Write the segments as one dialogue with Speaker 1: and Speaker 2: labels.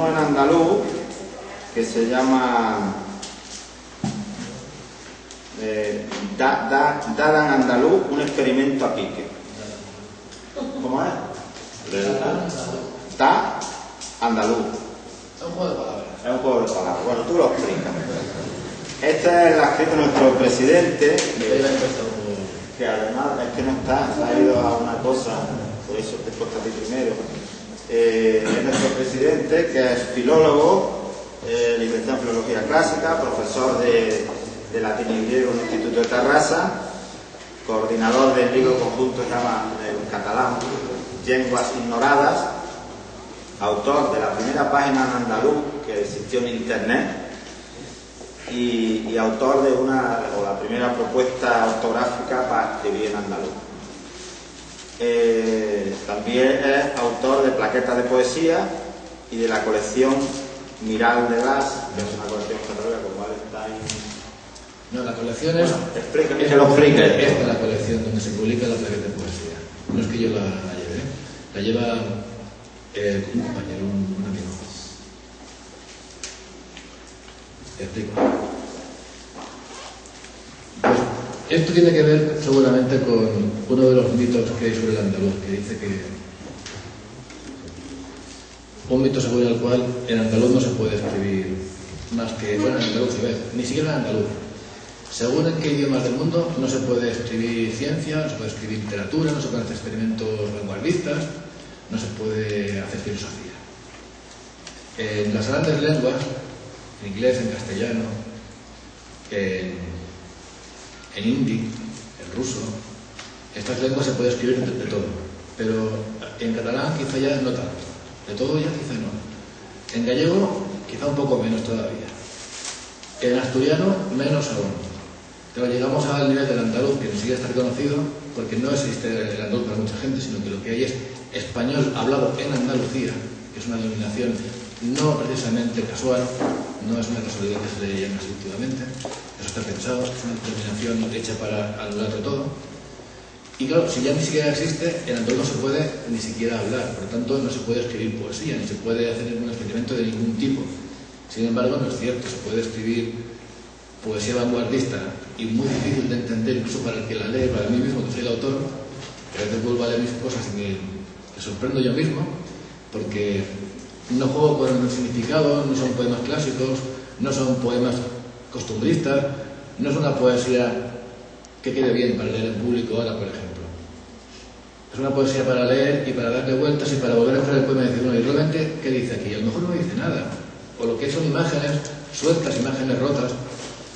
Speaker 1: uno en andaluz que se llama Dadan andaluz, un experimento a pique. ¿Cómo es? Da andaluz.
Speaker 2: Es un juego de palabras.
Speaker 1: Es un juego de palabras. Bueno, tú lo explicas. Esta es la que ha escrito nuestro presidente, que además es que no está, ha ido a una cosa, por eso te he puesto a ti primero. Es nuestro presidente, que es filólogo, licenciado en filología clásica, profesor de latín y griego en el Instituto de Tarrasa, coordinador del libro conjunto que se llama en catalán Lenguas Ignoradas, autor de la primera página en andaluz que existió en internet y autor de la primera propuesta ortográfica para escribir en andaluz. También es autor de plaquetas de poesía y de la colección Miral de Las, que es una colección católica como Wallenstein.
Speaker 2: No, la colección es...
Speaker 1: Explícame, que lo explique.
Speaker 2: Esta es la colección donde se publica la plaqueta de poesía. No es que yo la lleve, la lleva un compañero, un amigo. Te explico. Pues esto tiene que ver seguramente con uno de los mitos que hay sobre el andaluz, que dice que un mito según el cual en andaluz no se puede escribir más que, bueno, en andaluz se ve, ni siquiera en andaluz. Según en qué idiomas del mundo no se puede escribir ciencia, no se puede escribir literatura, no se pueden hacer experimentos vanguardistas, no se puede hacer filosofía. En las grandes lenguas, en inglés, en castellano, en hindi, en ruso, estas lenguas se puede escribir de todo, pero en catalán quizá ya no tanto, de todo ya quizá no. En gallego quizá un poco menos todavía. En asturiano menos aún. Pero llegamos al nivel del andaluz, que ni siquiera está reconocido, porque no existe el andaluz para mucha gente, sino que lo que hay es español hablado en Andalucía, que es una denominación no precisamente casual, no es una casualidad que se le llame así últimamente, eso está pensado, es una determinación hecha para anularlo todo. Y claro, si ya ni siquiera existe, en andaluz no se puede ni siquiera hablar, por lo tanto no se puede escribir poesía, ni se puede hacer ningún experimento de ningún tipo. Sin embargo, no es cierto, se puede escribir poesía vanguardista y muy difícil de entender incluso para el que la lee, para mí mismo que soy el autor, que a veces vuelvo a leer mis cosas y me sorprendo yo mismo, porque no juego con el significado, no son poemas clásicos, no son poemas costumbristas, no es una poesía que quede bien para leer en público ahora, por ejemplo. Es una poesía para leer y para darle vueltas y para volver a coger el poema y decir, bueno, ¿y realmente qué dice aquí? A lo mejor no dice nada, o lo que son imágenes sueltas, imágenes rotas,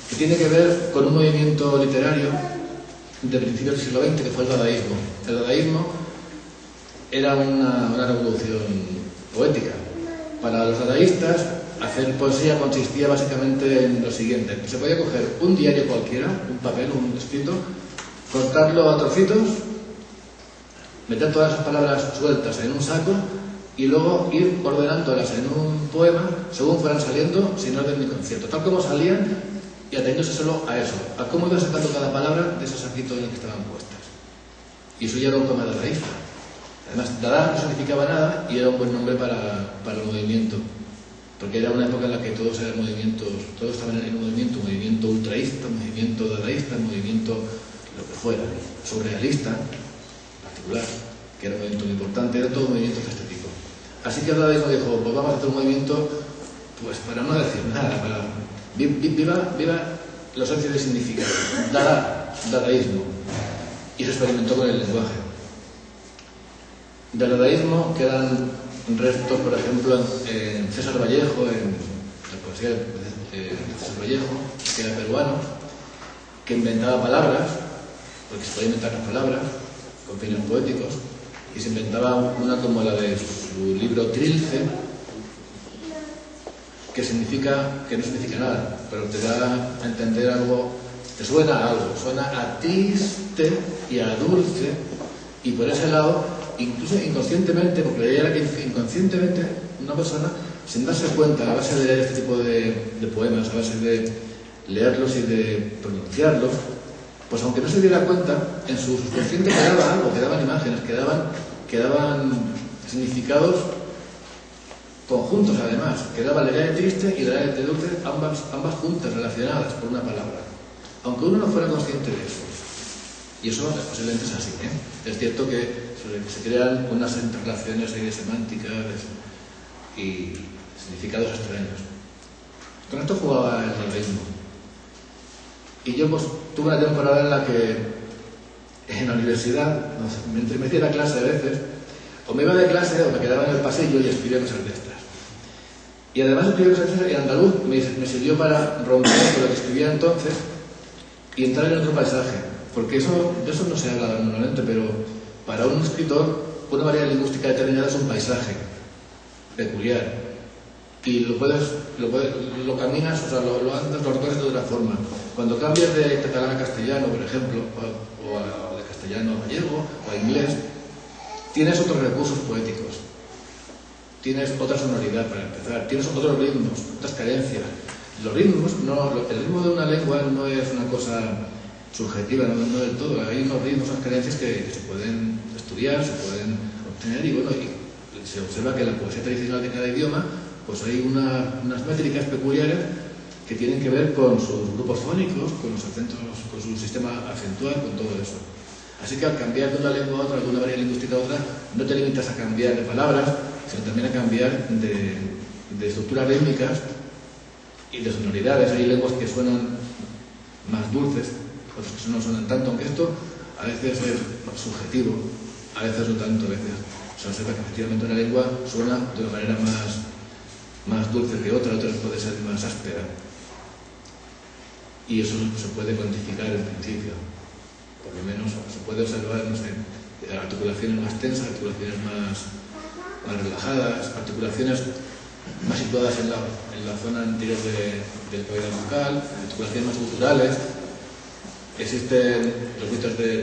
Speaker 2: que tiene que ver con un movimiento literario de principios del siglo XX que fue el dadaísmo. El dadaísmo era una revolución poética. Para los dadaístas, hacer poesía consistía básicamente en lo siguiente: se podía coger un diario cualquiera, un papel, un escrito, cortarlo a trocitos, meter todas esas palabras sueltas en un saco y luego ir ordenándolas en un poema según fueran saliendo, sin orden ni concierto, tal como salían, y ateniéndose solo a eso, a cómo iba sacando cada palabra de ese saquito en el que estaban puestas. Y eso ya era un poema dadaísta. Además, Dada no significaba nada y era un buen nombre para el movimiento, porque era una época en la que todos eran movimientos, todos estaban en un movimiento ultraísta, movimiento dadaísta, movimiento lo que fuera, surrealista en particular, que era un movimiento muy importante, era todo movimientos de este tipo. Así que el dadaísmo dijo, pues vamos a hacer un movimiento, pues para no decir nada, para viva la ausencia de significado, dadaísmo, y se experimentó con el lenguaje. Del dadaísmo quedan restos, por ejemplo, en César Vallejo, en la poesía de César Vallejo, que era peruano, que inventaba palabras, porque se podía inventar las palabras con fines poéticos, y se inventaba una como la de su libro Trilce, que no significa nada, pero te da a entender algo, te suena a algo, suena a triste y a dulce, y por ese lado, incluso inconscientemente, porque la idea era que inconscientemente una persona, sin darse cuenta, a base de leer este tipo de poemas, a base de leerlos y de pronunciarlos, pues aunque no se diera cuenta, en su subconsciente quedaba algo, quedaban imágenes, quedaban significados conjuntos además, que daba la idea de triste y la idea de dulce, ambas juntas, relacionadas por una palabra, aunque uno no fuera consciente de eso. Y eso posiblemente es así, ¿eh? Es cierto que se crean unas interrelaciones ahí de semántica y significados extraños. Con esto jugaba el ritmo. Y yo pues tuve una temporada en la que en la universidad me entremetía la clase a veces, o me iba de clase o me quedaba en el pasillo y escribía cosas de estas. Y además escribir cosas de estas en andaluz me sirvió para romper con lo que escribía entonces y entrar en otro paisaje. Porque de eso no se habla normalmente, pero para un escritor una variedad lingüística determinada es un paisaje peculiar. Y lo caminas, o sea, lo andas, lo recorres de otra forma. Cuando cambias de catalán a castellano, por ejemplo, o de castellano a gallego, o a inglés, tienes otros recursos poéticos. Tienes otra sonoridad para empezar, tienes otros ritmos, otras cadencias. Los ritmos, el ritmo de una lengua no es una cosa subjetiva, no del todo. Hay unos ritmos, unas cadencias que se pueden estudiar, se pueden obtener y bueno, y se observa que en la poesía tradicional de cada idioma pues hay unas métricas peculiares que tienen que ver con sus grupos fónicos, con los acentos, con su sistema acentual, con todo eso. Así que al cambiar de una lengua a otra, de una variedad lingüística a otra, no te limitas a cambiar de palabras, sino también a cambiar de estructuras rítmicas y de sonoridades. Hay lenguas que suenan más dulces, otras que no suenan tanto, aunque esto a veces es subjetivo, a veces no tanto, a veces se observa que efectivamente una lengua suena de una manera más dulce que otra puede ser más áspera. Y eso se puede cuantificar en principio. Por lo menos se puede observar, no sé, articulaciones más tensas, articulaciones más relajadas, articulaciones más situadas en la zona anterior del cavidad bucal, articulaciones más guturales. Existen los mitos de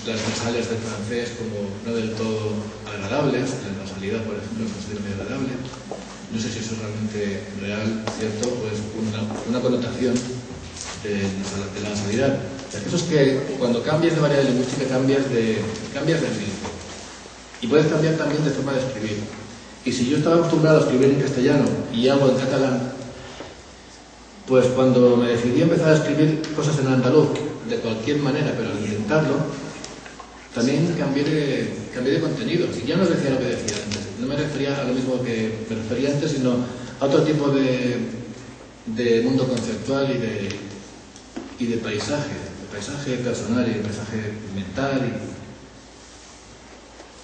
Speaker 2: las nasales del francés como no del todo agradables, la nasalidad, por ejemplo, es considerada muy agradable. No sé si eso es realmente real, cierto, o es una connotación de la nasalidad. El caso es que cuando cambias de variedad lingüística cambias de ritmo. Y puedes cambiar también de forma de escribir. Y si yo estaba acostumbrado a escribir en castellano y hago en catalán, pues cuando me decidí empezar a escribir cosas en andaluz, de cualquier manera, pero al intentarlo, también cambié de contenidos. Y ya no decía lo que decía antes. No me refería a lo mismo que me refería antes, sino a otro tipo de mundo conceptual y de paisaje personal y de paisaje mental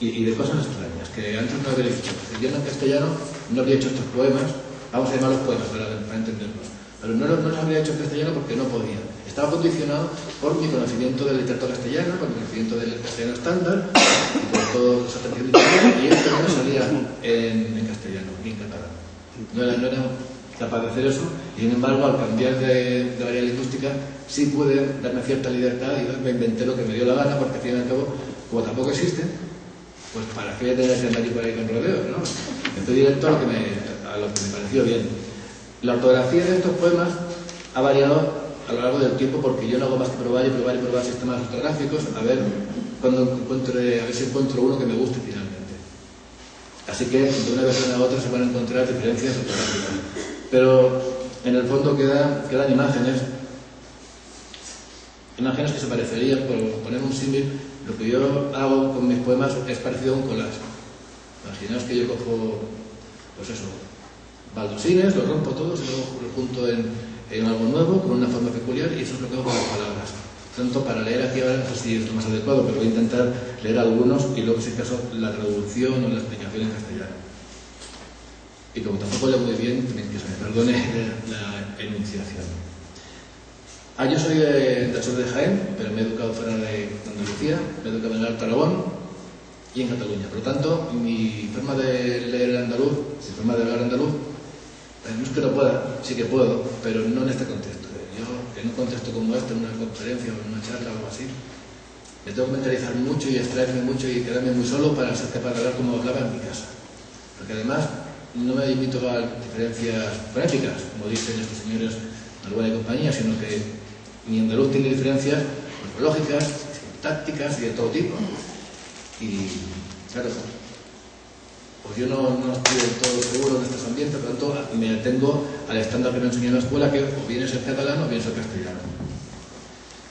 Speaker 2: y de cosas extrañas que antes no había hecho. Yo en castellano no habría hecho estos poemas, vamos a llamarlos poemas para entenderlos, pero no los habría hecho en castellano porque no podía. Estaba condicionado por mi conocimiento del literato castellano, por mi conocimiento del castellano estándar, por toda esa atención literaria, y esto no salía en castellano, ni en catalán. No era capaz de hacer eso, y sin embargo, al cambiar de variedad lingüística, sí pude darme cierta libertad y me inventé lo que me dio la gana, porque al fin y al cabo, como tampoco existen, pues para qué voy a tener que andar por ahí con rodeos, ¿no? Me fui directo a lo que me pareció bien. La ortografía de estos poemas ha variado a lo largo del tiempo porque yo no hago más que probar sistemas ortográficos a ver si encuentro uno que me guste finalmente. Así que de una versión a otra se van a encontrar diferencias ortográficas. Pero en el fondo quedan imágenes que se parecerían, por poner un símil. Lo que yo hago con mis poemas es parecido a un collage. Imaginaos que yo cojo, pues eso, baldosines, los rompo todos y luego los junto en algo nuevo, con una forma peculiar, y eso es lo que hago con las palabras. Tanto para leer aquí ahora, no sé si es lo más adecuado, pero voy a intentar leer algunos y luego, si es caso, la traducción o la explicación en castellano. Y como tampoco leo muy bien, también que se me perdone la enunciación. Yo soy del sur de Jaén, pero me he educado fuera de Andalucía, me he educado en el Alto Aragón y en Cataluña. Por lo tanto, mi forma de leer el andaluz, mi forma de hablar andaluz, no es que no pueda, sí que puedo, pero no en este contexto. Yo, en un contexto como este, en una conferencia o en una charla o algo así, me tengo que mentalizar mucho y extraerme mucho y quedarme muy solo para ser capaz de hablar como hablaba en mi casa. Porque además, no me limito a diferencias fonéticas, como dicen estos señores Albuena y compañía, sino que mi andaluz tiene diferencias morfológicas, tácticas y de todo tipo. Y claro, Pues yo no estoy del todo seguro de estos ambientes, por lo tanto me atengo al estándar que me enseñó en la escuela, que o bien es el catalán o bien es el castellano.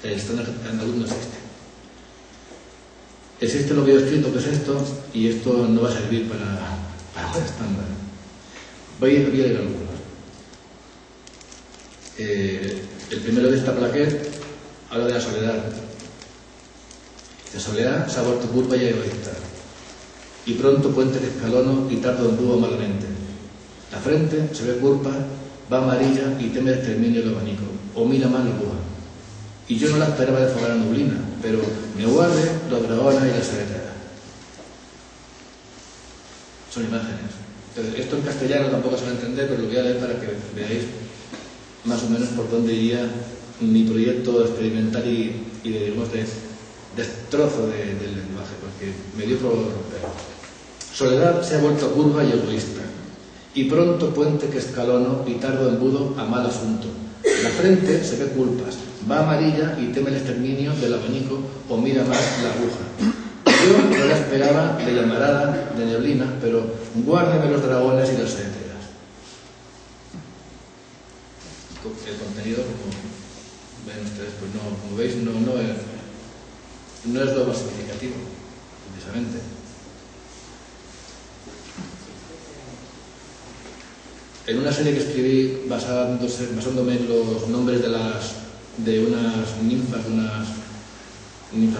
Speaker 2: El estándar andaluz no existe. Existe lo que yo he escrito, que es esto, y esto no va a servir para el estándar. Voy a leer algunos. El primero de esta plaqueta habla de la soledad. La soledad se ha vuelto curva y egoísta. Y pronto puente de escalono y tardo en dúo malamente. La frente se ve curva, va amarilla y teme el exterminio del abanico, o mira más la aguja. Y yo no la esperaba de fuera nublina, pero me guarde los dragones y las saeteras. Son imágenes. Entonces, esto en castellano tampoco se va a entender, pero lo voy a leer para que veáis más o menos por dónde iría mi proyecto experimental y digamos, de destrozo del lenguaje, porque me dio por romper. Soledad se ha vuelto curva y egoísta, y pronto puente que escalono y tardo embudo a mal asunto. La frente se ve culpas, va amarilla y teme el exterminio del abanico o mira más la aguja. Yo no la esperaba de llamarada, de neblina, pero guárdeme los dragones y las saeteras. El contenido, como ven ustedes, pues no, como veis, no es lo más significativo, precisamente. En una serie que escribí basándome en los nombres de unas ninfas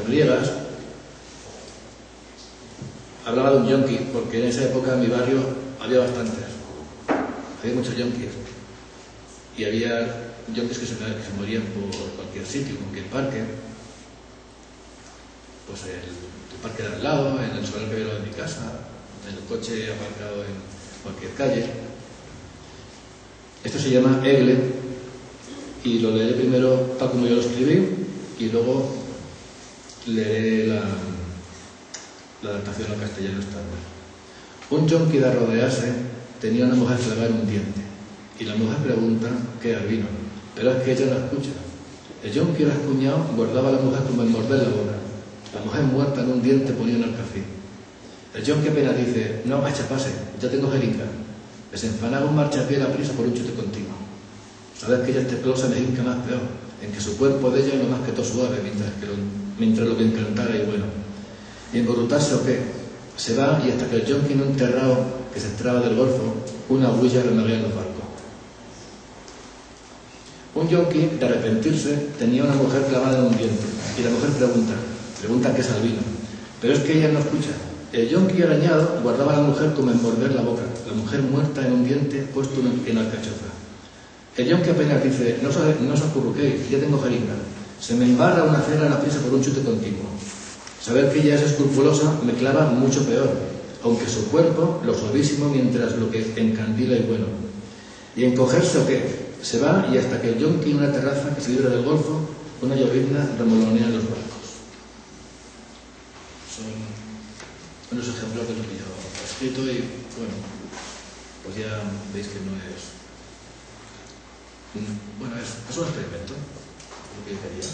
Speaker 2: griegas, hablaba de un yonki, porque en esa época en mi barrio había bastantes, había muchos yonkis, y había yonkis que se morían por cualquier sitio, cualquier parque, pues el parque de al lado, en el solar que veo de mi casa, en el coche aparcado en cualquier calle. Esto se llama Egle, y lo leeré primero tal como yo lo escribí, y luego leeré la adaptación al castellano estándar. Un yonki de rodearse tenía una mujer clavada en un diente, y la mujer pregunta qué al vino, pero es que ella no escucha. El yonki rascuñado guardaba a la mujer como en morder la boca. La mujer muerta en un diente ponía un alcafí. El yonki apenas dice, no, macha, pase, ya tengo jeringa. Desenfanaba un marchapié a prisa por un chute continuo. Sabes que ella es teclosa me hinca más peor, en que su cuerpo de ella es lo más que todo suave, mientras lo que encantara y bueno. Y engorrutarse o qué, se va y hasta que el yonki no enterrado que se extraba del golfo, una huilla remeguea en los barcos. Un yonki, de arrepentirse, tenía una mujer clavada en un diente, y la mujer pregunta qué es al vino, pero es que ella no escucha. El yonki arañado guardaba a la mujer como en morder la boca, la mujer muerta en un diente puesto en alcachofa. El yonki apenas dice, no os acurruquéis, ya tengo jeringa. Se me embarra una cera a la prisa por un chute continuo. Saber que ella es escrupulosa me clava mucho peor, aunque su cuerpo, lo suavísimo mientras lo que encandila y bueno. ¿Y encogerse o qué? Se va y hasta que el yonki en una terraza que se libra del golfo, una llovizna remolonea en los barcos. Son unos ejemplos de lo que yo he escrito y, bueno, pues ya veis que no es... Bueno, es un experimento, lo que yo quería.